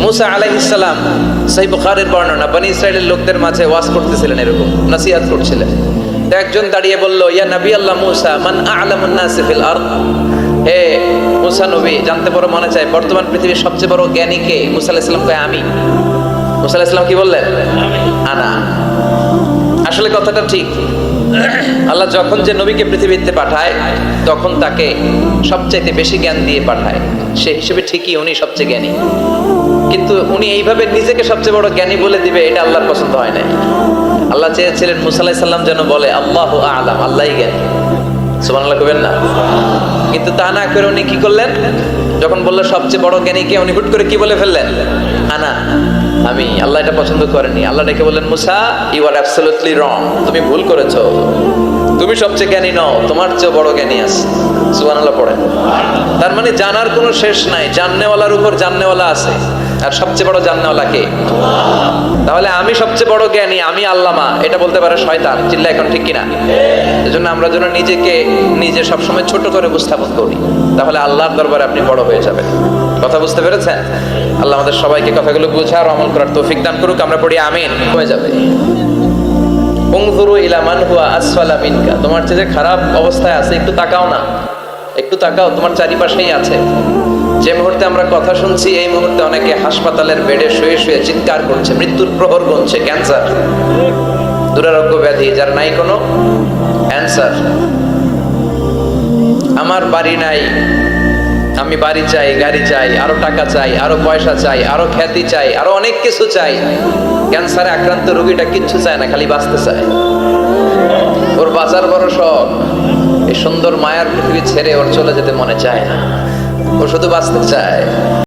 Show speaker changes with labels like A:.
A: মুসা আলাইহিস সালাম সহিহ বুখারীর বর্ণনা, বনি ইসরাইলের লোকদের মাঝে ওয়াজ করতেছিলেন, এরকম নসিহত করছিলেন। তো একজন দাঁড়িয়ে বলল, ইয়া নবী আল্লাহ মুসা, মান আ'লামুন নাস ফিল আরদ। হে মুসা নবী, জানতে বড় মনে চায় বর্তমান পৃথিবীর সবচেয়ে বড় জ্ঞানী কে? মুসা আলাইহিস সালাম কয় আমি। মুসা আলাইহিস সালাম কি বললেন? আনা। আসলে কথাটা ঠিক। আল্লাহ যখন যে নবীকে পৃথিবীতে পাঠায় তখন তাকে সবচাইতে বেশি জ্ঞান দিয়ে পাঠায়, সে হিসেবে ঠিকই উনি সবচেয়ে জ্ঞানী। কিন্তু উনি এইভাবে নিজেকে সবচেয়ে বড় জ্ঞানী বলে দিবে, এটা আল্লাহর পছন্দ হয় না। আল্লাহ চেয়েছিলেন মুসা আলাইহিস সালাম যেন বলে আল্লাহু আ'লাম, আল্লাহই জ্ঞানী। সুবহানাল্লাহ কইবেন না? কিন্তু তা না করে উনি কি করলেন? যখন বললো সবচেয়ে বড় জ্ঞানী কে, উনি হুট করে কি বলে ফেললেন? আনা, আমি। আল্লাহ এটা পছন্দ করেনি। আল্লাহ ডেকে বললেন, মুসা ইউ আর অ্যাবসলিউটলি রং, তুমি ভুল করেছো, তুমি সবচেয়ে জ্ঞানী নও, তোমার চেয়ে বড় জ্ঞানী আছে। সুবহানাল্লাহ পড়েন। তার মানে জানার কোনো শেষ নাই, জাননেওয়ালার উপর জাননেওয়ালা আছে। আর সবচেয়ে বড় জাননেওয়ালা কে? তাহলে আমি সবচেয়ে বড় জ্ঞানী, আমি আল্লামা, এটা বলতে পারে শয়তান। চিল্লা এখন ঠিক কিনা? এজন্য আমরা যেন নিজেকে নিজে সবসময় ছোট করে উপস্থাপন করি, তাহলে আল্লাহর দরবারে আপনি বড় হয়ে যাবেন। কথা বুঝতে পেরেছেন? আল্লাহ আমাদের সবাইকে কথাগুলো বুঝার আমল করার তৌফিক দান করুক। আমরা পড়ি আমিন। হয়ে যাবে। উনজুরু ইলা মান হুয়া আসফালা মিনকা, তোমার চেয়ে যে খারাপ অবস্থায় আছে একটু তাকাও না, একটু তাকাও, তোমার চারিপাশেই আছে। যে মুহূর্তে আমরা কথা শুনছি এই মুহূর্তে অনেকে হাসপাতালের বেডে শুয়ে শুয়ে চিৎকার করছে, মৃত্যুর প্রহর গুনছে। ক্যান্সার, দুরারোগ্য ব্যাধি, যার নাই কোনো অ্যান্সার। আমার বাড়ি নাই, আমি বাড়ি চাই, গাড়ি চাই, আরো টাকা চাই, আরো পয়সা চাই, আরো খ্যাতি চাই, আরো অনেক কিছু চাই। ক্যান্সারে আক্রান্ত রোগীটা কিচ্ছু চায় না, খালি বাঁচতে চায়। ওর বাঁচার বড় শখ। এই সুন্দর মায়ার পৃথিবী ছেড়ে ওর চলে যেতে মনে চায় না, ও শুধু বাঁচতে চায়।